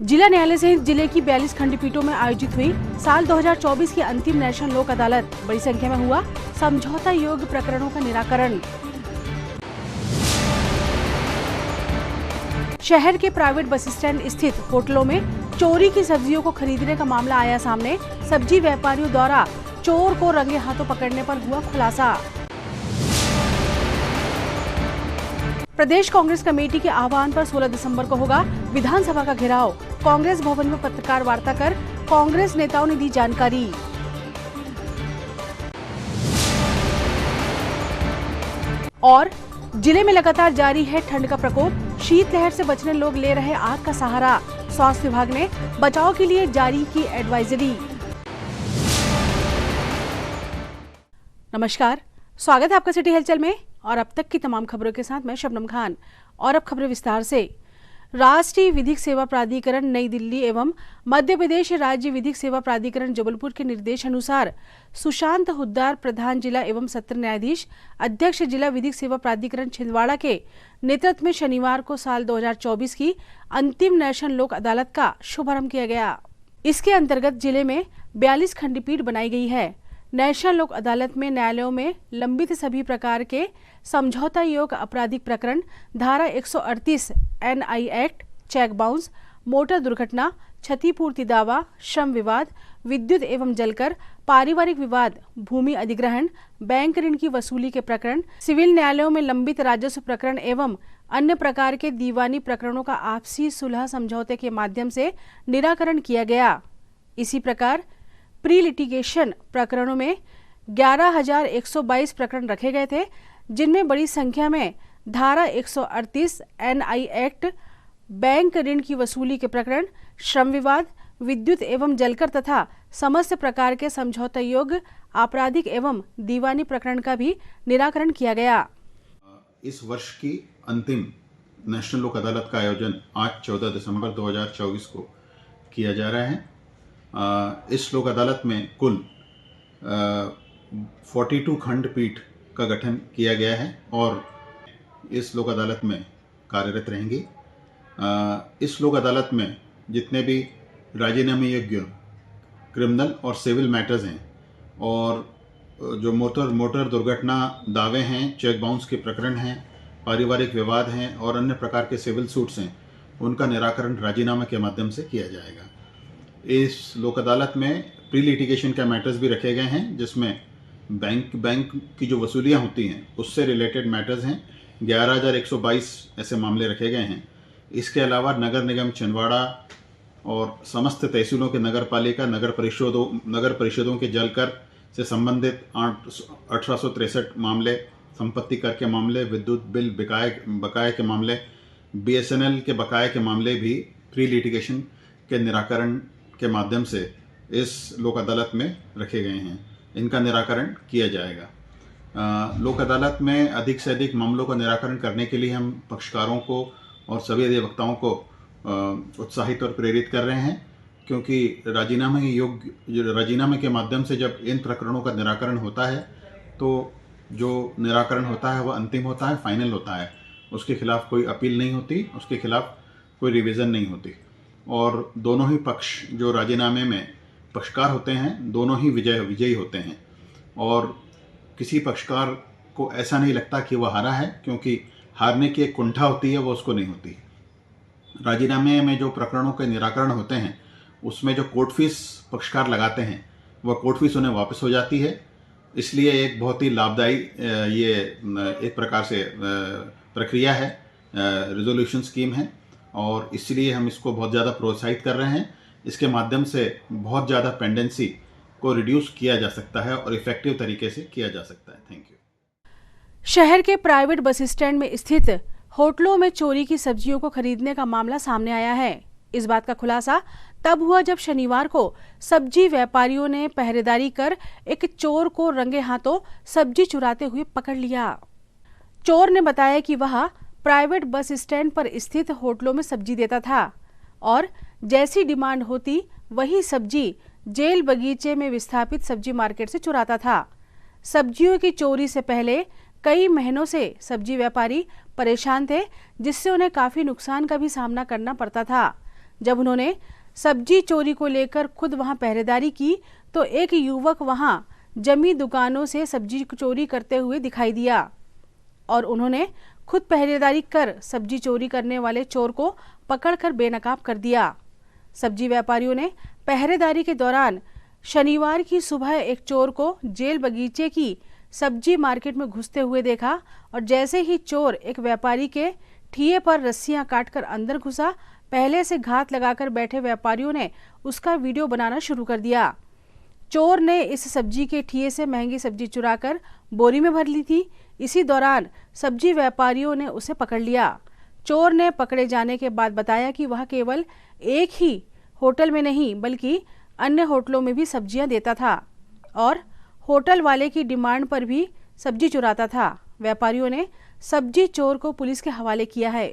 जिला न्यायालय सहित जिले की 42 खंडपीठों में आयोजित हुई साल 2024 की अंतिम नेशनल लोक अदालत। बड़ी संख्या में हुआ समझौता योग्य प्रकरणों का निराकरण। शहर के प्राइवेट बस स्टैंड स्थित होटलों में चोरी की सब्जियों को खरीदने का मामला आया सामने। सब्जी व्यापारियों द्वारा चोर को रंगे हाथों पकड़ने पर हुआ खुलासा। प्रदेश कांग्रेस कमेटी के आह्वान पर 16 दिसंबर को होगा विधानसभा का घेराव। कांग्रेस भवन में पत्रकार वार्ता कर कांग्रेस नेताओं ने दी जानकारी। और जिले में लगातार जारी है ठंड का प्रकोप। शीतलहर से बचने लोग ले रहे आग का सहारा। स्वास्थ्य विभाग ने बचाव के लिए जारी की एडवाइजरी। नमस्कार, स्वागत है आपका सिटी हलचल में और अब तक की तमाम खबरों के साथ मैं शबनम खान। और अब खबरें विस्तार से। राष्ट्रीय विधिक सेवा प्राधिकरण नई दिल्ली एवं मध्य प्रदेश राज्य विधिक सेवा प्राधिकरण जबलपुर के निर्देश अनुसार सुशांत हुद्दार प्रधान जिला एवं सत्र न्यायाधीश अध्यक्ष जिला विधिक सेवा प्राधिकरण छिंदवाड़ा के नेतृत्व में शनिवार को साल 2024 की अंतिम नेशनल लोक अदालत का शुभारंभ किया गया। इसके अंतर्गत जिले में 42 खंडपीठ बनाई गई है। नेशनल लोक अदालत में न्यायालयों में लंबित सभी प्रकार के समझौता योग्य आपराधिक प्रकरण, धारा 138 NI act, cheque bounce, motor दुर्घटना, क्षतिपूर्ति दावा, श्रम विवाद, विद्युत एवं जलकर, पारिवारिक विवाद, भूमि अधिग्रहण, बैंक ऋण की वसूली के प्रकरण, सिविल न्यायालयों में लंबित राजस्व प्रकरण एवं अन्य प्रकार के दीवानी प्रकरणों का आपसी सुलह समझौते के माध्यम से निराकरण किया गया। इसी प्रकार प्री लिटिगेशन प्रकरणों में 11,122 प्रकरण रखे गए थे, जिनमें बड़ी संख्या में धारा 138 NI एक्ट, बैंक ऋण की वसूली के प्रकरण, श्रम विवाद, विद्युत एवं जलकर तथा समस्त प्रकार के समझौता योग्य आपराधिक एवं दीवानी प्रकरण का भी निराकरण किया गया। इस वर्ष की अंतिम नेशनल लोक अदालत का आयोजन आज 14 दिसंबर 2024 को किया जा रहा है। इस लोक अदालत में कुल 42 खंडपीठ का गठन किया गया है और इस लोक अदालत में कार्यरत रहेंगी। इस लोक अदालत में जितने भी राजीनामे योग्य क्रिमिनल और सिविल मैटर्स हैं और जो मोटर दुर्घटना दावे हैं, चेक बाउंस के प्रकरण हैं, पारिवारिक विवाद हैं और अन्य प्रकार के सिविल सूट्स हैं, उनका निराकरण राजीनामे के माध्यम से किया जाएगा। इस लोक अदालत में प्री लिटिगेशन के मैटर्स भी रखे गए हैं, जिसमें बैंक की जो वसूलियाँ होती हैं उससे रिलेटेड मैटर्स हैं। 11,122 ऐसे मामले रखे गए हैं। इसके अलावा नगर निगम छिंदवाड़ा और समस्त तहसीलों के नगर पालिका नगर परिषदों के जलकर से संबंधित 1863 मामले, संपत्ति कर के मामले, विद्युत बिल बकाये के मामले, BSNL के बकाये के मामले भी प्री लिटिगेशन के निराकरण के माध्यम से इस लोक अदालत में रखे गए हैं। इनका निराकरण किया जाएगा। लोक अदालत में अधिक से अधिक मामलों का निराकरण करने के लिए हम पक्षकारों को और सभी अधिवक्ताओं को उत्साहित और प्रेरित कर रहे हैं, क्योंकि राजीनामे के माध्यम से जब इन प्रकरणों का निराकरण होता है तो जो निराकरण होता है वह अंतिम होता है, फाइनल होता है। उसके खिलाफ कोई अपील नहीं होती, उसके खिलाफ कोई रिवीजन नहीं होती और दोनों ही पक्ष जो राजीनामे में पक्षकार होते हैं दोनों ही विजयी होते हैं और किसी पक्षकार को ऐसा नहीं लगता कि वह हारा है, क्योंकि हारने की एक कुंठा होती है, वो उसको नहीं होती। राजीनामे में जो प्रकरणों के निराकरण होते हैं उसमें जो कोर्ट फीस पक्षकार लगाते हैं वह कोर्ट फीस उन्हें वापस हो जाती है। इसलिए एक बहुत ही लाभदायी ये एक प्रकार से प्रक्रिया है, रिजोल्यूशन स्कीम है और इसलिए हम इसको बहुत ज़्यादा प्रोत्साहित कर रहे हैं। इसके माध्यम से बहुत ज़्यादा पेंडेंसी को रिड्यूस किया जा सकता है और इफेक्टिव तरीके से किया जा सकता है। Thank you. शहर के प्राइवेट बस स्टैंड में स्थित होटलों में चोरी की सब्जियों को खरीदने का मामला सामने आया है। इस बात का खुलासा तब हुआ जब शनिवार को सब्जी व्यापारियों ने पहरेदारी कर एक चोर को रंगे हाथों सब्जी चुराते हुए पकड़ लिया। चोर ने बताया कि वह प्राइवेट बस स्टैंड पर स्थित होटलों में सब्जी देता था और जैसी डिमांड होती वही सब्जी जेल बगीचे में विस्थापित सब्जी मार्केट से चुराता था। सब्जियों की चोरी से पहले कई महीनों से सब्जी व्यापारी परेशान थे, जिससे उन्हें काफी नुकसान का भी सामना करना पड़ता था। जब उन्होंने सब्जी चोरी को लेकर खुद वहां पहरेदारी की तो एक युवक वहां जमी दुकानों से सब्जी चोरी करते हुए दिखाई दिया और उन्होंने खुद पहरेदारी कर सब्जी चोरी करने वाले चोर को पकड़कर बेनकाब कर दिया। सब्जी व्यापारियों ने पहरेदारी के दौरान शनिवार की सुबह एक चोर को जेल बगीचे की सब्जी मार्केट में घुसते हुए देखा और जैसे ही चोर एक व्यापारी के ठिये पर रस्सियां काटकर अंदर घुसा, पहले से घात लगाकर बैठे व्यापारियों ने उसका वीडियो बनाना शुरू कर दिया। चोर ने इस सब्जी के ठिये से महंगी सब्जी चुराकर बोरी में भर ली थी। इसी दौरान सब्जी व्यापारियों ने उसे पकड़ लिया। चोर ने पकड़े जाने के बाद बताया कि वह केवल एक ही होटल में नहीं बल्कि अन्य होटलों में भी सब्जियां देता था और होटल वाले की डिमांड पर भी सब्जी चुराता था। व्यापारियों ने सब्जी चोर को पुलिस के हवाले किया है।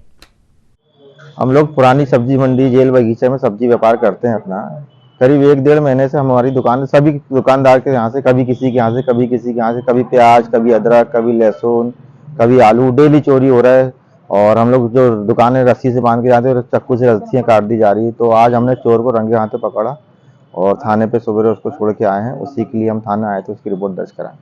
हम लोग पुरानी सब्जी मंडी जेल बगीचे में सब्जी व्यापार करते हैं अपना। करीब 1-1.5 महीने से हमारी दुकान, सभी दुकानदार के यहाँ से, कभी किसी के यहाँ से, कभी किसी के यहाँ से, कभी प्याज, कभी अदरक, कभी लहसुन, कभी आलू, डेली चोरी हो रहा है। और हम लोग जो दुकानें रस्सी से बांध के जाते हैं, चक्कू से रस्सियाँ काट दी जा रही है। तो आज हमने चोर को रंगे हाथों पकड़ा और थाने पे सवेरे उसको छोड़ के आए हैं। उसी के लिए हम थाने आए थे, उसकी रिपोर्ट दर्ज कराएं।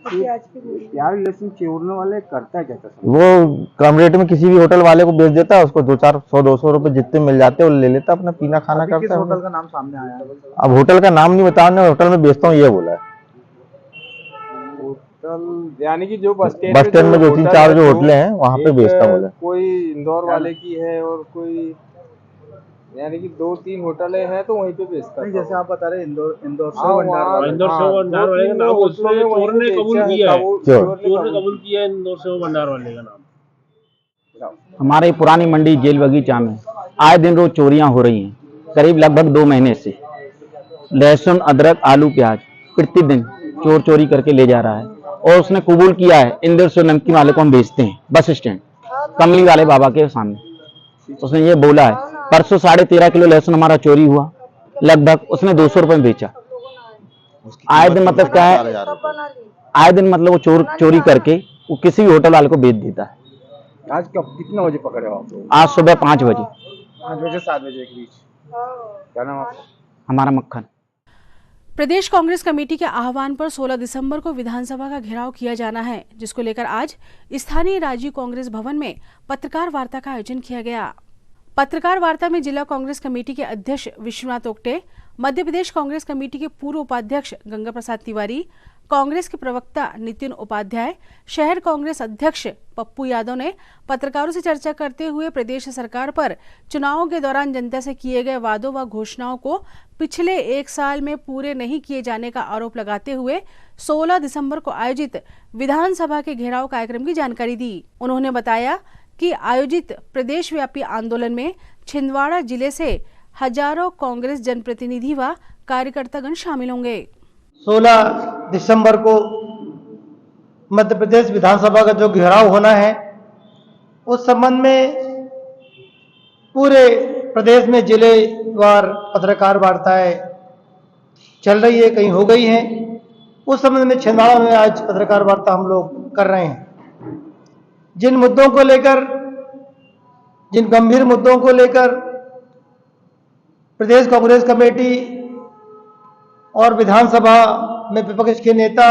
प्याज लहसुन चोरने वाले करता क्या था? वो कम रेट में किसी भी होटल वाले को बेच देता है, उसको 200-400-200 रुपए जितने मिल जाते हैं वो ले लेता, अपना पीना खाना करता है। किस होटल का नाम सामने आया है? अब होटल का नाम नहीं बताया, मैं होटल में बेचता हूँ ये बोला है। होटल यानी कि जो बस स्टैंड में 2-3-4 जो होटलें हैं वहाँ पे बेचता बोला। कोई इंदौर वाले की है और कोई यानी कि 2-3 होटलें हैं तो वहीं पे बेचता है। जैसे आप बता रहे इंदौर इंदौर सेव भंडार वाले का नाम उसमें चोर ने कबूल किया है। चोर ने कबूल किया है इंदौर सेव भंडार वाले का नाम। हमारे पुरानी मंडी जेल बगीचा में आए दिन रोज चोरियां हो रही हैं। करीब लगभग 2 महीने से लहसुन, अदरक, आलू, प्याज प्रतिदिन चोर चोरी करके ले जा रहा है और उसने कबूल किया है इंदौर सेव नमकीन वाले को हम बेचते हैं बस स्टैंड कमली वाले बाबा के सामने। उसने ये बोला है। परसों 13.5 किलो लहसुन हमारा चोरी हुआ, लगभग उसने 200 रुपए में बेचा। आए दिन मतलब क्या है, आए दिन मतलब वो चोरी करके वो किसी भी होटल वाले को बेच देता है। आज कब कितने बजे पकड़े हो आप? आज सुबह 5 बजे। 5 बजे 7 बजे के बीच। क्या नाम आपका? हमारा मक्खन। प्रदेश कांग्रेस कमेटी के आह्वान पर 16 दिसंबर को विधानसभा का घेराव किया जाना है, जिसको लेकर आज स्थानीय राजीव कांग्रेस भवन में पत्रकार वार्ता का आयोजन किया गया। पत्रकार वार्ता में जिला कांग्रेस कमेटी के अध्यक्ष विश्वनाथ ओक्टे, मध्य प्रदेश कांग्रेस कमेटी के पूर्व उपाध्यक्ष गंगा प्रसाद तिवारी, कांग्रेस के प्रवक्ता नितिन उपाध्याय, शहर कांग्रेस अध्यक्ष पप्पू यादव ने पत्रकारों से चर्चा करते हुए प्रदेश सरकार पर चुनावों के दौरान जनता से किए गए वादों व घोषणाओं को पिछले 1 साल में पूरे नहीं किए जाने का आरोप लगाते हुए 16 दिसंबर को आयोजित विधानसभा के घेराव कार्यक्रम की जानकारी दी। उन्होंने बताया कि आयोजित प्रदेश व्यापी आंदोलन में छिंदवाड़ा जिले से हजारों कांग्रेस जनप्रतिनिधि व कार्यकर्तागण शामिल होंगे। 16 दिसंबर को मध्य प्रदेश विधानसभा का जो घेराव होना है, उस संबंध में पूरे प्रदेश में जिलेवार पत्रकार वार्ताएं चल रही है, कहीं हो गई हैं। उस संबंध में छिंदवाड़ा में आज पत्रकार वार्ता हम लोग कर रहे हैं। जिन मुद्दों को लेकर, जिन गंभीर मुद्दों को लेकर प्रदेश कांग्रेस कमेटी और विधानसभा में विपक्ष के नेता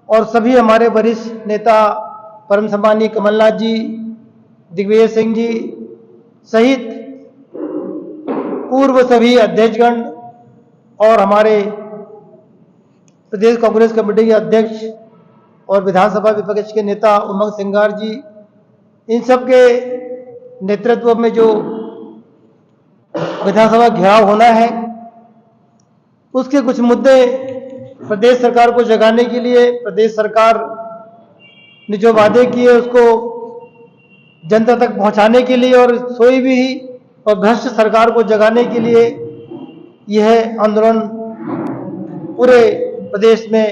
और सभी हमारे वरिष्ठ नेता परम सम्मानीय कमलनाथ जी, दिग्विजय सिंह जी सहित पूर्व सभी अध्यक्षगण और हमारे प्रदेश कांग्रेस कमेटी के अध्यक्ष और विधानसभा विपक्ष के नेता उमंग सिंगार जी, इन सब के नेतृत्व में जो विधानसभा घेराव होना है, उसके कुछ मुद्दे प्रदेश सरकार को जगाने के लिए, प्रदेश सरकार ने जो वादे किए उसको जनता तक पहुंचाने के लिए और सोई भी और भ्रष्ट सरकार को जगाने के लिए यह आंदोलन पूरे प्रदेश में,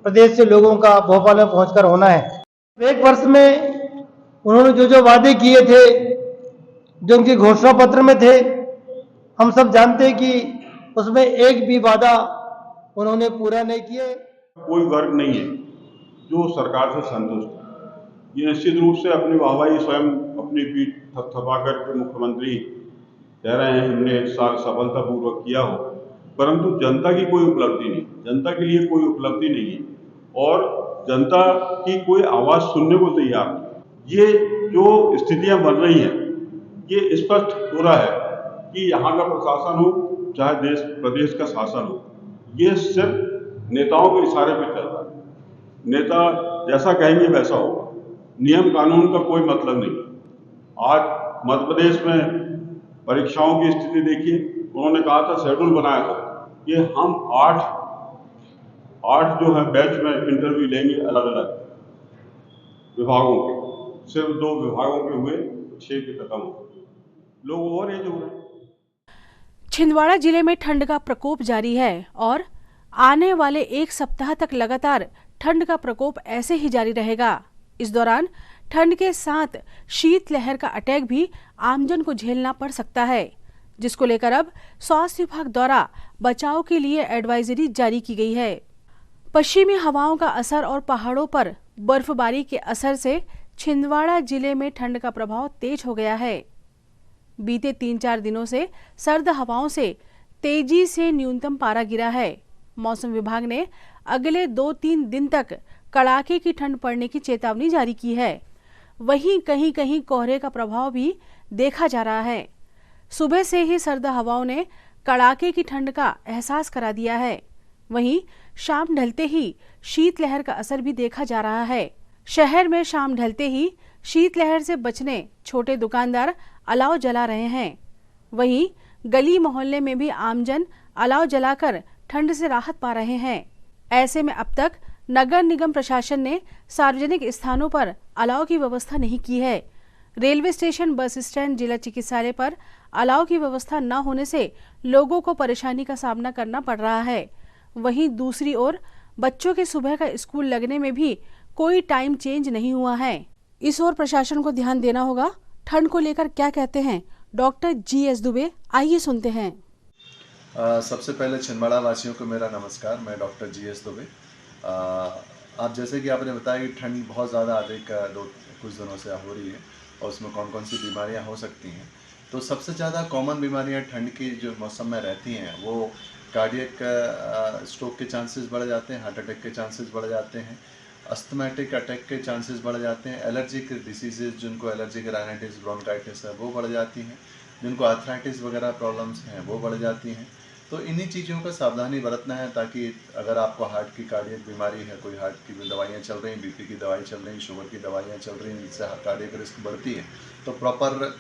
प्रदेश से लोगों का भोपाल में पहुंचकर होना है। 1 वर्ष में उन्होंने जो वादे किए थे, जो उनके घोषणा पत्र में थे, हम सब जानते हैं कि उसमें एक भी वादा उन्होंने पूरा नहीं किए। कोई वर्ग नहीं है जो सरकार से संतुष्ट है। ये निश्चित रूप से अपनी वाहवाही स्वयं अपनी पीठ थपथपा कर के मुख्यमंत्री कह रहे हैं हमने एक साल सफलतापूर्वक किया हो, परंतु जनता की कोई उपलब्धि नहीं, जनता के लिए कोई उपलब्धि नहीं है और जनता की कोई आवाज़ सुनने को तैयार नहीं। ये जो स्थितियां बन रही हैं, ये स्पष्ट हो रहा है कि यहाँ का प्रशासन हो चाहे देश प्रदेश का शासन हो, ये सिर्फ नेताओं के इशारे पर चल रहा है। नेता जैसा कहेंगे वैसा होगा, नियम कानून का कोई मतलब नहीं। आज मध्य प्रदेश में परीक्षाओं की स्थिति देखिए, उन्होंने कहा था शेड्यूल बनाया था कि हम आठ जो है बैच में इंटरव्यू लेंगे अलग अलग विभागों के, सिर्फ 2 विभागों के हुए, 6 के खत्म हो गए, लोग और एज हो रहे हैं। छिंदवाड़ा जिले में ठंड का प्रकोप जारी है और आने वाले 1 सप्ताह तक लगातार ठंड का प्रकोप ऐसे ही जारी रहेगा। इस दौरान ठंड के साथ शीतलहर का अटैक भी आमजन को झेलना पड़ सकता है, जिसको लेकर अब स्वास्थ्य विभाग द्वारा बचाव के लिए एडवाइजरी जारी की गई है। पश्चिमी हवाओं का असर और पहाड़ों पर बर्फबारी के असर से छिंदवाड़ा जिले में ठंड का प्रभाव तेज हो गया है। बीते 3-4 दिनों से सर्द हवाओं से तेजी से न्यूनतम पारा गिरा है। मौसम विभाग ने अगले 2-3 दिन तक कड़ाके की ठंड पड़ने की चेतावनी जारी की है। वहीं कहीं कहीं कोहरे का प्रभाव भी देखा जा रहा है। सुबह से ही सर्द हवाओं ने कड़ाके की ठंड का एहसास करा दिया है। वहीं शाम ढलते ही शीतलहर का असर भी देखा जा रहा है। शहर में शाम ढलते ही शीतलहर से बचने छोटे दुकानदार अलाव जला रहे हैं। वहीं गली मोहल्ले में भी आमजन अलाव जलाकर ठंड से राहत पा रहे हैं। ऐसे में अब तक नगर निगम प्रशासन ने सार्वजनिक स्थानों पर अलाव की व्यवस्था नहीं की है। रेलवे स्टेशन, बस स्टैंड, जिला चिकित्सालय पर अलाव की व्यवस्था न होने से लोगों को परेशानी का सामना करना पड़ रहा है। वहीं दूसरी ओर बच्चों के सुबह का स्कूल लगने में भी कोई टाइम चेंज नहीं हुआ है। इस ओर प्रशासन को ध्यान देना होगा। ठंड को लेकर क्या कहते हैं डॉक्टर GS दुबे, आइए सुनते हैं। सबसे पहले छिंदवाड़ा वासियों को मेरा नमस्कार। मैं डॉक्टर GS दुबे। आप जैसे कि आपने बताया कि ठंड बहुत ज़्यादा अधिक कुछ दिनों से हो रही है और उसमें कौन कौन सी बीमारियां हो सकती हैं। तो सबसे ज़्यादा कॉमन बीमारियां ठंड की जो मौसम में रहती हैं वो कार्डियक स्ट्रोक के चांसेस बढ़ जाते हैं, हार्ट अटैक के चांसेस बढ़ जाते हैं, अस्थमैटिक अटैक के चांसेस बढ़ जाते हैं, एलर्जिक डिसीजेज जिनको एलर्जिक राइनाइटिस, ब्रोंकाइटिस है वो बढ़ जाती हैं, जिनको आर्थराइटिस वगैरह प्रॉब्लम्स हैं वो बढ़ जाती हैं। तो इन्हीं चीज़ों का सावधानी बरतना है ताकि अगर आपको हार्ट की कार्डियक बीमारी है, कोई हार्ट की दवाइयाँ चल रही हैं, BP की दवाई चल रही, शुगर की दवाइयाँ चल रही हैं जिससे कार्डियक रिस्क बढ़ती है, तो प्रॉपर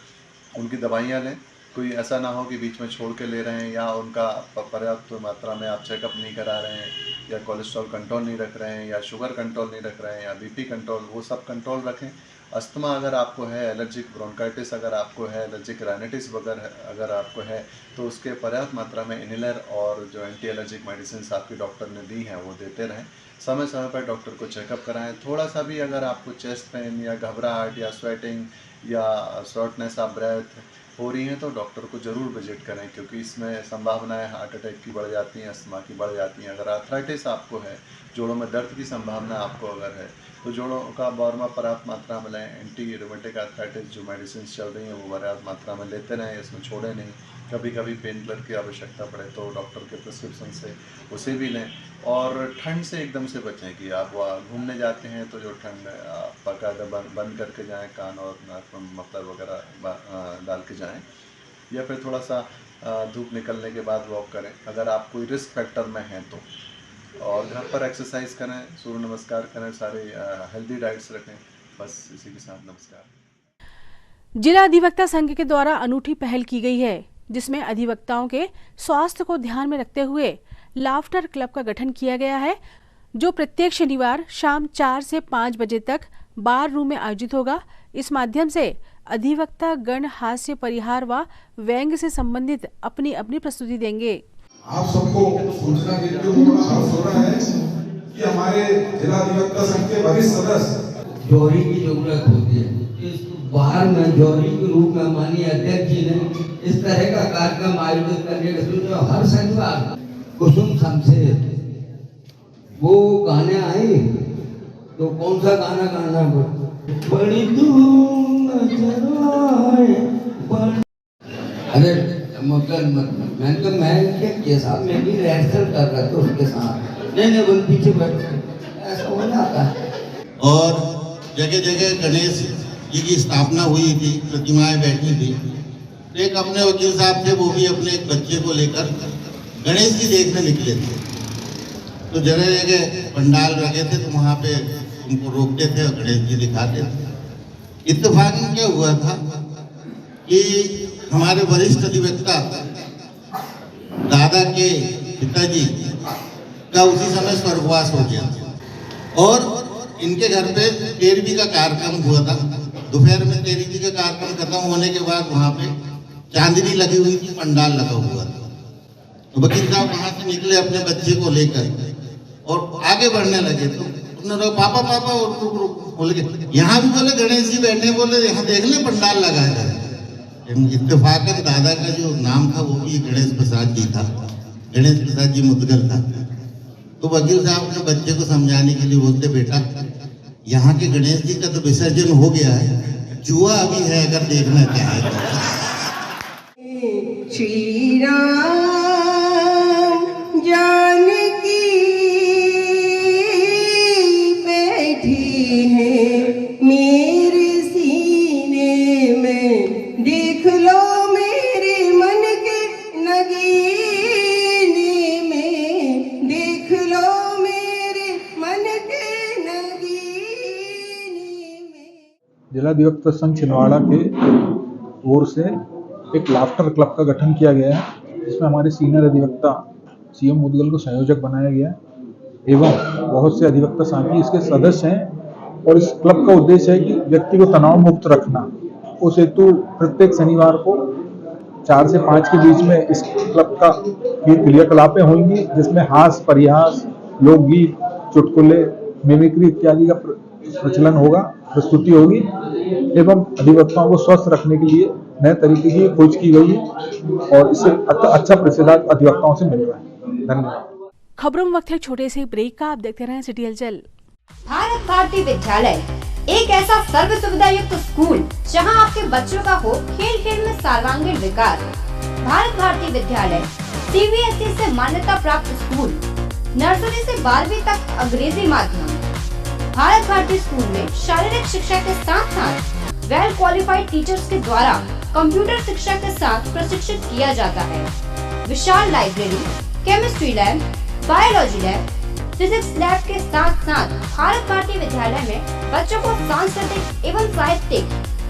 उनकी दवाइयाँ लें। कोई ऐसा ना हो कि बीच में छोड़ के ले रहे हैं या उनका पर्याप्त मात्रा में आप चेकअप नहीं करा रहे हैं या कोलेस्ट्रॉल कंट्रोल नहीं रख रहे हैं या शुगर कंट्रोल नहीं रख रहे हैं या BP कंट्रोल, वो सब कंट्रोल रखें। अस्थमा अगर आपको है, एलर्जिक ब्रोंकाइटिस अगर आपको है, एलर्जिक राइनाइटिस वगैरह अगर आपको है तो उसके पर्याप्त मात्रा में इनहेलर और जो एंटी एलर्जिक मेडिसिन आपके डॉक्टर ने दी हैं वो देते रहें। समय समय पर डॉक्टर को चेकअप कराएं। थोड़ा सा भी अगर आपको चेस्ट पेन या घबराहट या स्वेटिंग या शॉर्टनेस ऑफ ब्रेथ हो रही हैं तो डॉक्टर को ज़रूर विजिट करें, क्योंकि इसमें संभावनाएं हार्ट अटैक की बढ़ जाती हैं, अस्थमा की बढ़ जाती हैं। अगर आर्थराइटिस आपको है, जोड़ों में दर्द की संभावना आपको अगर है तो जोड़ों का बॉर्मा पर्याप्त मात्रा में लें। एंटी रूमेटिक आर्थराइटिस जो मेडिसिन चल रही हैं वो पर्याप्त मात्रा में लेते रहें, इसमें छोड़े नहीं। कभी कभी पेन किलर की आवश्यकता पड़े तो डॉक्टर के प्रिस्क्रिप्शन से उसे भी लें। और ठंड से एकदम से बचें कि आप वहाँ घूमने जाते हैं तो जो ठंड बाकायदा बंद करके जाएं, कान और नाक में मफलर वगैरह डाल के जाएं, या फिर थोड़ा सा धूप निकलने के बाद वॉक करें अगर आप कोई रिस्क फैक्टर में हैं तो। और घर पर एक्सरसाइज करें, सूर्य नमस्कार करें, सारे हेल्दी डाइट्स रखें। बस इसी के साथ नमस्कार। जिला अधिवक्ता संघ के द्वारा अनूठी पहल की गई है जिसमें अधिवक्ताओं के स्वास्थ्य को ध्यान में रखते हुए लाफ्टर क्लब का गठन किया गया है, जो प्रत्येक शनिवार शाम 4 से 5 बजे तक बार रूम में आयोजित होगा। इस माध्यम से अधिवक्ता गण हास्य परिहार व व्यंग्य से संबंधित अपनी अपनी प्रस्तुति देंगे। आप सबको सूचना देने को बड़ा हर्ष हो रहा है कि हमारे जिला अधिवक्ता संघ के वरिष्ठ सदस्य जौहरी की जरूरत होती है। इस बाहर में जौहरी के रूप में माननीय अध्यक्ष जी ने इस तरह का कार्यक्रम आयोजित करने का सोचा। हर शनिवार कुसुम शमशेर वो गाने आए तो कौन सा गाना गाना बड़ी दूर नजर आए। अरे मुद्गल मत। मैंने तो मैं क्या साहब मैं भी रिहर्सल कर रहा था उसके साथ, नहीं बोल पीछे बैठ, ऐसा हो जाता है। और जगह जगह गणेश जी की स्थापना हुई थी, प्रतिमाएं बैठी थी। एक अपने वकील साहब थे, वो भी अपने एक बच्चे को लेकर गणेश जी देखने निकले थे। तो जगह जगह पंडाल रखे थे, तो वहाँ पे उनको रोकते थे और गणेश जी दिखाते थे। इत्तेफाकन क्या हुआ था कि हमारे वरिष्ठ अधिवक्ता दादा के पिताजी का उसी समय स्वर्गवास हो गया और इनके घर पे तेरहवीं का कार्यक्रम हुआ था। दोपहर में तेरहवीं का कार्यक्रम खत्म होने के बाद वहाँ पे चांदनी लगी हुई थी, पंडाल लगा हुआ था। तो वकील साहब वहाँ से निकले अपने बच्चे को लेकर और आगे बढ़ने लगे। तो उन्होंने कहा पापा पापा रुक बोले यहाँ भी बोले गणेश जी बैठे, बोले यहाँ देख ले पंडाल लगा है। इत्तेफाकन दादा का जो नाम था वो भी गणेश प्रसाद जी था, गणेश प्रसाद जी मुद्गल था। तो वकील साहब ने बच्चे को समझाने के लिए बोलते बेटा यहाँ के गणेश जी का तो विसर्जन हो गया है, जुआ अभी है अगर देखना चाहे तो। श्री राम जानकी बैठी है मेरे सीने में, देख लो मेरे मन के नगीने में, देख लो मेरे मन के नगीने में। जिला अधिवक्ता संघ छिंदवाड़ा के ओर से एक लाफ्टर क्लब का गठन किया गया है, जिसमें हमारे सीनियर अधिवक्ता सीएम मुद्गल को संयोजक बनाया गया है एवं बहुत से अधिवक्ता साथी इसके सदस्य हैं। और इस क्लब का उद्देश्य है कि व्यक्ति को तनाव मुक्त रखना। उस हेतु प्रत्येक शनिवार को 4 से 5 के बीच में इस क्लब का क्रियाकलापें होंगी, जिसमें हास्य परिहास, लोकगीत, चुटकुले, मिमिक्री इत्यादि का प्रचलन होगा, प्रस्तुति होगी एवं अधिवक्ताओं को स्वस्थ रखने के लिए नए तरीके की खोज की गई है और इससे अच्छा प्रतिसाद अधिवक्ताओं से मिल रहा है। धन्यवाद। खबरों में वक्त है छोटे से ब्रेक का, आप देखते रहें सिटी हलचल। भारत भारती विद्यालय एक ऐसा सर्व सुविधा युक्त स्कूल जहां आपके बच्चों का हो खेल खेल में सर्वांगीण विकास। भारत भारती विद्यालय CBSE से मान्यता प्राप्त स्कूल, नर्सरी से 12वीं तक अंग्रेजी माध्यम। भारत भारती स्कूल में शारीरिक शिक्षा के साथ साथ वेल क्वालिफाइड टीचर्स के द्वारा कंप्यूटर शिक्षा के साथ प्रशिक्षित किया जाता है। विशाल library, chemistry lab, biology lab, physics lab के साथ साथ भारत भारती विद्यालय में बच्चों को सांस्कृतिक एवं साहित्यिक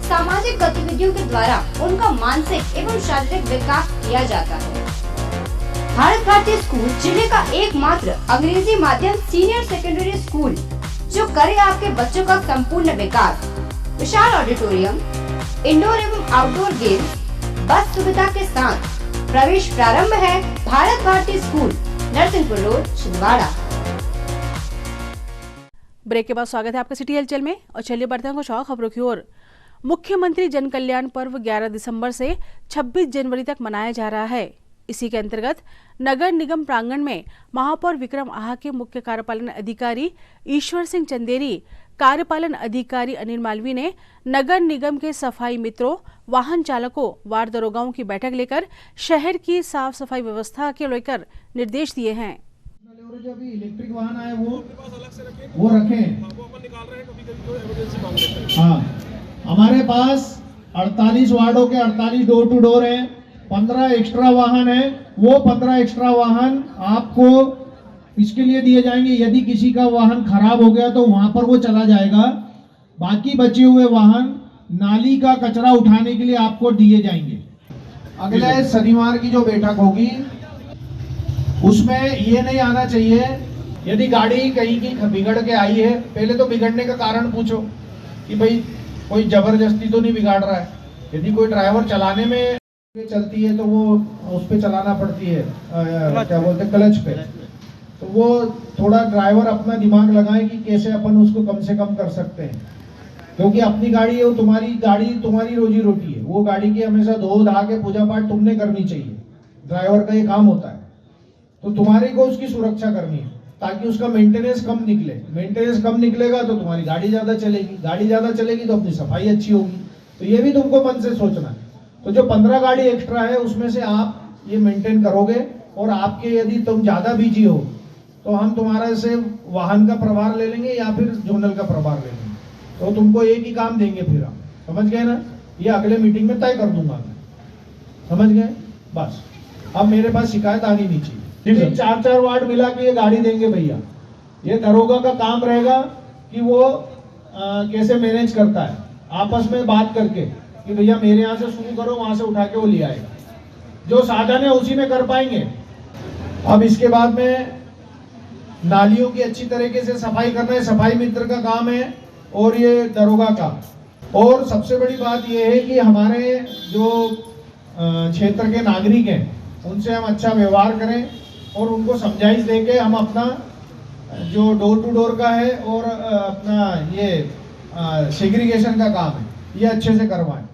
सामाजिक गतिविधियों के द्वारा उनका मानसिक एवं शारीरिक विकास किया जाता है। भारत भारती स्कूल जिले का एकमात्र अंग्रेजी माध्यम सीनियर सेकेंडरी स्कूल जो करे आपके बच्चों का संपूर्ण विकास। विशाल ऑडिटोरियम, इंडोर एवं आउटडोर गेम, बस सुविधा के साथ प्रवेश प्रारंभ है। Bharat Bharati school, Narsinghpur road, Chhindwara. Break के बाद स्वागत है आपका सिटी हलचल में और चलिए बढ़ते हैं कुछ और खबरों की ओर। मुख्यमंत्री जन कल्याण पर्व 11 दिसंबर से 26 जनवरी तक मनाया जा रहा है। इसी के अंतर्गत नगर निगम प्रांगण में महापौर विक्रम आहा के मुख्य कार्यपालन अधिकारी ईश्वर सिंह चंदेरी, कार्यपालन अधिकारी अनिल मालवी ने नगर निगम के सफाई मित्रों, वाहन चालकों, वार्ड दरोगाओं की बैठक लेकर शहर की साफ सफाई व्यवस्था के लेकर निर्देश दिए हैं। जो अभी इलेक्ट्रिक वाहन आए वो रखें। हाँ, हमारे पास 48 वार्डों के 48 डोर टू डोर हैं, 15 एक्स्ट्रा वाहन है। वो 15 एक्स्ट्रा वाहन आपको इसके लिए दिए जाएंगे, यदि किसी का वाहन खराब हो गया तो वहां पर वो चला जाएगा। बाकी बचे हुए वाहन नाली का कचरा उठाने के लिए आपको दिए जाएंगे। अगले शनिवार की जो बैठक होगी उसमें ये नहीं आना चाहिए, यदि गाड़ी कहीं की बिगड़ के आई है, पहले तो बिगड़ने का कारण पूछो कि भाई कोई जबरदस्ती तो नहीं बिगाड़ रहा है। यदि कोई ड्राइवर चलाने में चलती है तो वो उस पे चलाना पड़ती है, क्या बोलते हैं, क्लच पे। तो वो थोड़ा ड्राइवर अपना दिमाग लगाए कि कैसे अपन उसको कम से कम कर सकते हैं, क्योंकि अपनी गाड़ी है, वो तुम्हारी गाड़ी तुम्हारी रोजी रोटी है। वो गाड़ी की हमेशा धो धा के पूजा पाठ तुमने करनी चाहिए, ड्राइवर का ये काम होता है। तो तुम्हारे को उसकी सुरक्षा करनी है ताकि उसका मेंटेनेंस कम निकले। मेंटेनेंस कम निकलेगा तो तुम्हारी गाड़ी ज़्यादा चलेगी, गाड़ी ज़्यादा चलेगी तो अपनी सफाई अच्छी होगी। तो ये भी तुमको मन से सोचना है। तो जो 15 गाड़ी एक्स्ट्रा है उसमें से आप ये मेंटेन करोगे, और आपके यदि तुम ज़्यादा बिजी हो तो हम तुम्हारा से वाहन का प्रभार ले लेंगे या फिर जोनल का प्रभार ले लेंगे, तो तुमको एक ही काम देंगे फिर हम, समझ गए ना? ये अगले मीटिंग में तय कर दूंगा मैं, समझ गए? बस अब मेरे पास शिकायत आनी नहीं चाहिए। 4-4 वार्ड मिला के ये गाड़ी देंगे भैया, ये दरोगा का काम रहेगा कि वो कैसे मैनेज करता है, आपस में बात करके कि भैया मेरे यहाँ से शुरू करो, वहां से उठा के वो ले आएगा। जो साधन है उसी में कर पाएंगे। अब इसके बाद में नालियों की अच्छी तरीके से सफाई करना है, सफाई मित्र का काम है और ये दरोगा का। और सबसे बड़ी बात ये है कि हमारे जो क्षेत्र के नागरिक हैं उनसे हम अच्छा व्यवहार करें और उनको समझाइश देके हम अपना जो डोर टू डोर का है और अपना ये सेग्रीगेशन का काम है ये अच्छे से करवाएं।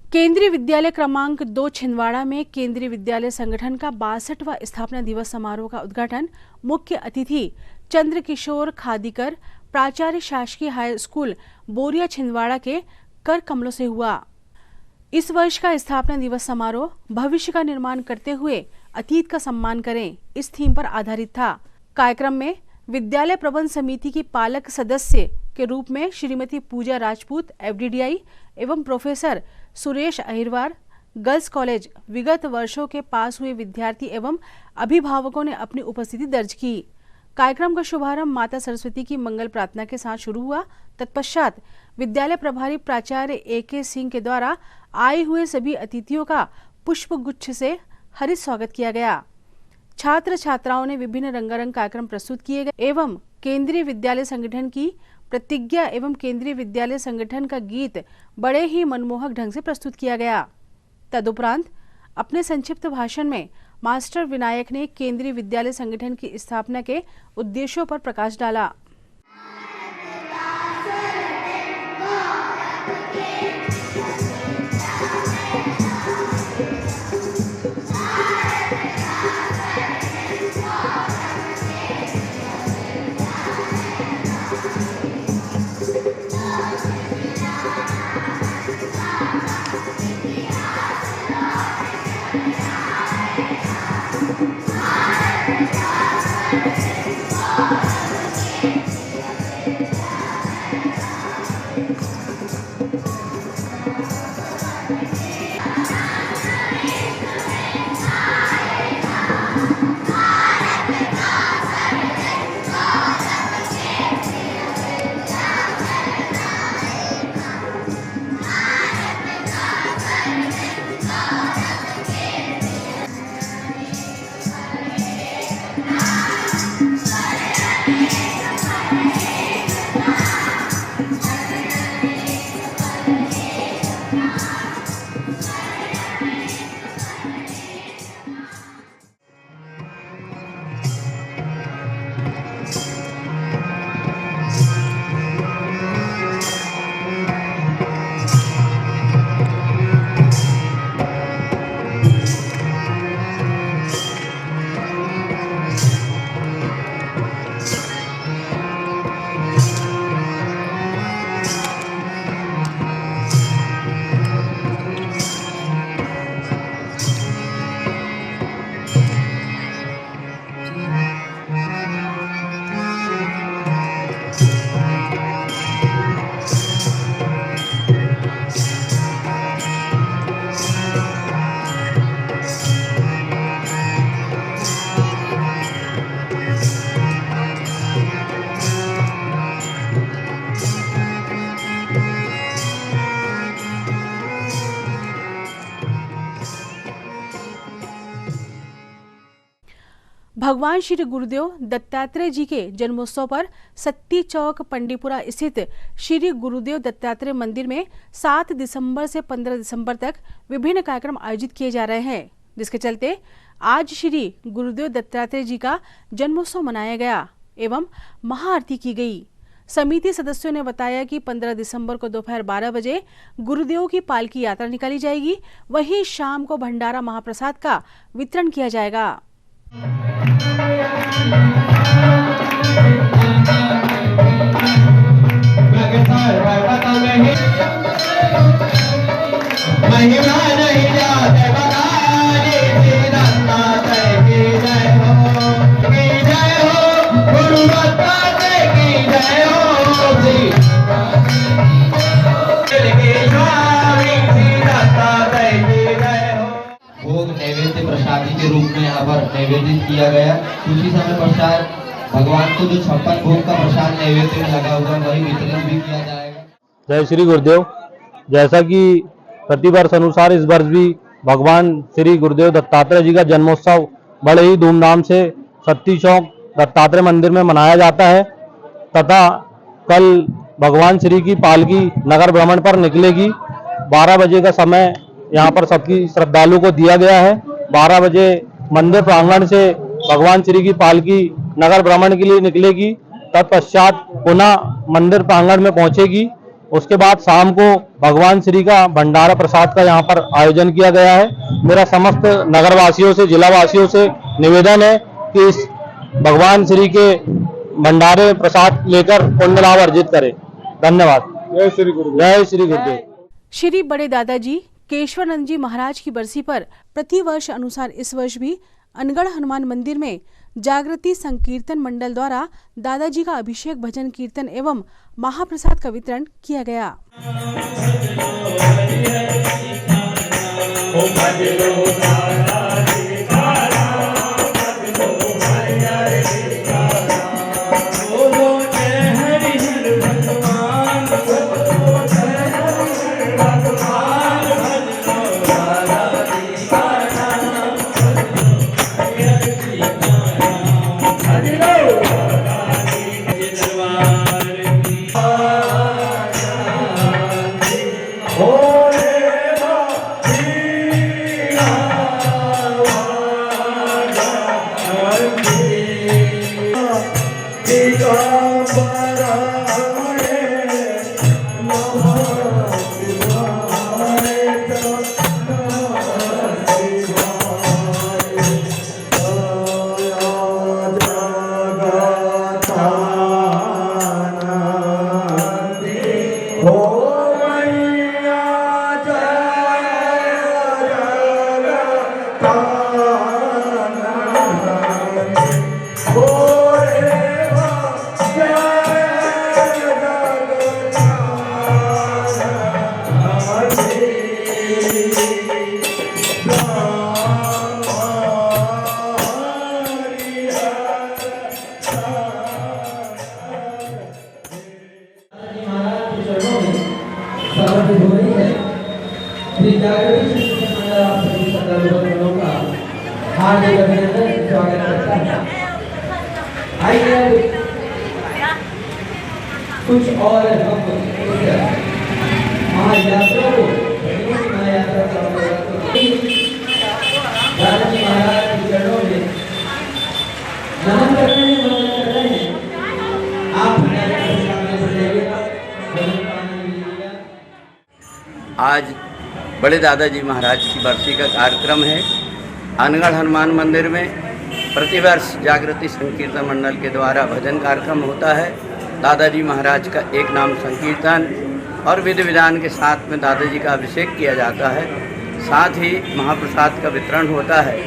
केंद्रीय विद्यालय क्रमांक 2 छिंदवाड़ा में केंद्रीय विद्यालय संगठन का 62वां स्थापना दिवस समारोह का उद्घाटन मुख्य अतिथि चंद्रकिशोर खादीकर, प्राचार्य शासकीय हाई स्कूल बोरिया छिंदवाड़ा के कर कमलों से हुआ। इस वर्ष का स्थापना दिवस समारोह भविष्य का निर्माण करते हुए अतीत का सम्मान करें, इस थीम पर आधारित था। कार्यक्रम में विद्यालय प्रबंध समिति की पालक सदस्य के रूप में श्रीमती पूजा राजपूत FDDI एवं professor Suresh Ahirwar, girls college विगत वर्षों के पास हुए विद्यार्थी एवं अभिभावकों ने अपनी उपस्थिति दर्ज की। कार्यक्रम का शुभारंभ माता सरस्वती की मंगल प्रार्थना के साथ शुरू हुआ। तत्पश्चात विद्यालय प्रभारी प्राचार्य AK सिंह के द्वारा आए हुए सभी अतिथियों का पुष्प गुच्छ से हरित स्वागत किया गया। छात्र छात्राओं ने विभिन्न रंगारंग कार्यक्रम प्रस्तुत किए गए एवं केंद्रीय विद्यालय संगठन की प्रतिज्ञा एवं केंद्रीय विद्यालय संगठन का गीत बड़े ही मनमोहक ढंग से प्रस्तुत किया गया। तदुपरांत अपने संक्षिप्त भाषण में मास्टर विनायक ने केंद्रीय विद्यालय संगठन की स्थापना के उद्देश्यों पर प्रकाश डाला। भगवान श्री गुरुदेव दत्तात्रेय जी के जन्मोत्सव पर सत्ती चौक पंडीपुरा स्थित श्री गुरुदेव दत्तात्रेय मंदिर में 7 दिसंबर से 15 दिसंबर तक विभिन्न कार्यक्रम आयोजित किए जा रहे हैं, जिसके चलते आज श्री गुरुदेव दत्तात्रेय जी का जन्मोत्सव मनाया गया एवं महाआरती की गई। समिति सदस्यों ने बताया कि 15 दिसंबर को दोपहर 12 बजे गुरुदेव की पालकी यात्रा निकाली जाएगी, वहीं शाम को भंडारा महाप्रसाद का वितरण किया जाएगा। महिमा नहीं जाते के रूप में यहाँ पर निवेदित किया गया। उसी समय पश्चात भगवान को जो 56 भोग का प्रसाद नैवेद्य में लगा हुआ वही वितरण भी किया जाएगा। जय श्री गुरुदेव। जैसा कि प्रतिवर्ष अनुसार इस वर्ष भी भगवान श्री गुरुदेव दत्तात्रेय जी का जन्मोत्सव बड़े ही धूमधाम से सत्ती चौक दत्तात्रेय मंदिर में मनाया जाता है तथा कल भगवान श्री की पालकी नगर भ्रमण पर निकलेगी। 12 बजे का समय यहाँ पर सबकी श्रद्धालुओं को दिया गया है। 12 बजे मंदिर प्रांगण से भगवान श्री की पालकी नगर भ्रमण के लिए निकलेगी, तत्पश्चात पुनः मंदिर प्रांगण में पहुंचेगी। उसके बाद शाम को भगवान श्री का भंडारा प्रसाद का यहाँ पर आयोजन किया गया है। मेरा समस्त नगरवासियों से, जिलावासियों से निवेदन है कि इस भगवान श्री के भंडारे प्रसाद लेकर पुण्य लाभ अर्जित करें। धन्यवाद। जय श्री गुरुदेव। जय श्री गुरुदेव। श्री बड़े दादाजी केशवानंद जी महाराज की बरसी पर प्रतिवर्ष अनुसार इस वर्ष भी अनगढ़ हनुमान मंदिर में जागृति संकीर्तन मंडल द्वारा दादाजी का अभिषेक, भजन कीर्तन एवं महाप्रसाद का वितरण किया गया। कुछ और महायात्रा को दादाजी महाराज के चरणों में नमन करने में मदद कर रहे हैं। आप आज बड़े दादाजी महाराज की बरसी का कार्यक्रम है। अनगढ़ हनुमान मंदिर में प्रतिवर्ष जागृति संकीर्तन मंडल के द्वारा भजन कार्यक्रम होता है। दादाजी महाराज का एक नाम संकीर्तन और विधि विधान के साथ में दादाजी का अभिषेक किया जाता है। साथ ही महाप्रसाद का वितरण होता है,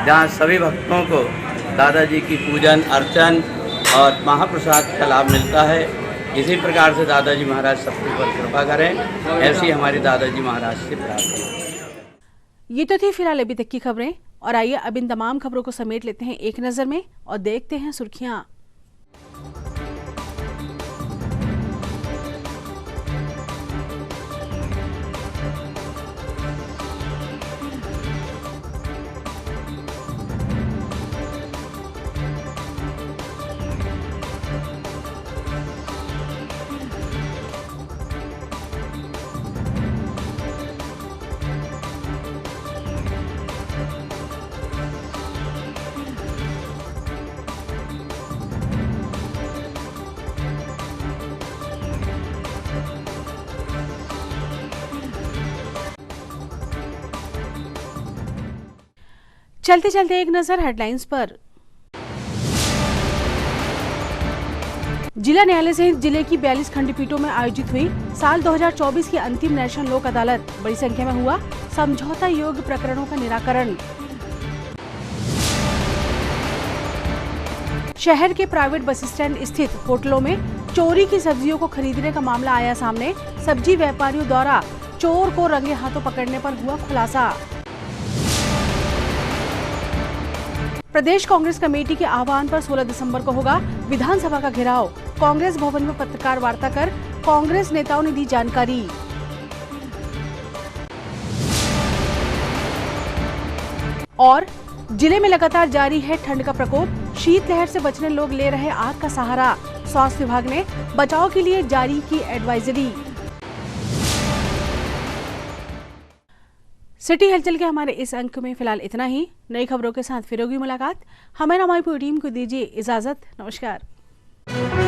जहाँ सभी भक्तों को दादाजी की पूजन अर्चन और महाप्रसाद का लाभ मिलता है। इसी प्रकार से दादाजी महाराज सबके ऊपर कृपा करें, ऐसी हमारी दादाजी महाराज से प्रार्थना। ये तो थी फिलहाल अभी तक की खबरें, और आइए अब इन तमाम खबरों को समेट लेते हैं एक नजर में और देखते हैं सुर्खियां। चलते चलते एक नजर हेडलाइंस पर। जिला न्यायालय सहित जिले की 42 खंडपीठों में आयोजित हुई साल 2024 की अंतिम नेशनल लोक अदालत। बड़ी संख्या में हुआ समझौता योग्य प्रकरणों का निराकरण। शहर के प्राइवेट बस स्टैंड स्थित होटलों में चोरी की सब्जियों को खरीदने का मामला आया सामने। सब्जी व्यापारियों द्वारा चोर को रंगे हाथों पकड़ने पर हुआ खुलासा। प्रदेश कांग्रेस कमेटी के आह्वान पर 16 दिसंबर को होगा विधानसभा का घेराव। कांग्रेस भवन में पत्रकार वार्ता कर कांग्रेस नेताओं ने दी जानकारी। और जिले में लगातार जारी है ठंड का प्रकोप। शीतलहर से बचने लोग ले रहे आग का सहारा। स्वास्थ्य विभाग ने बचाव के लिए जारी की एडवाइजरी। सिटी हलचल के हमारे इस अंक में फिलहाल इतना ही। नई खबरों के साथ फिर होगी मुलाकात। हमें हमारी पूरी टीम को दीजिए इजाजत। नमस्कार।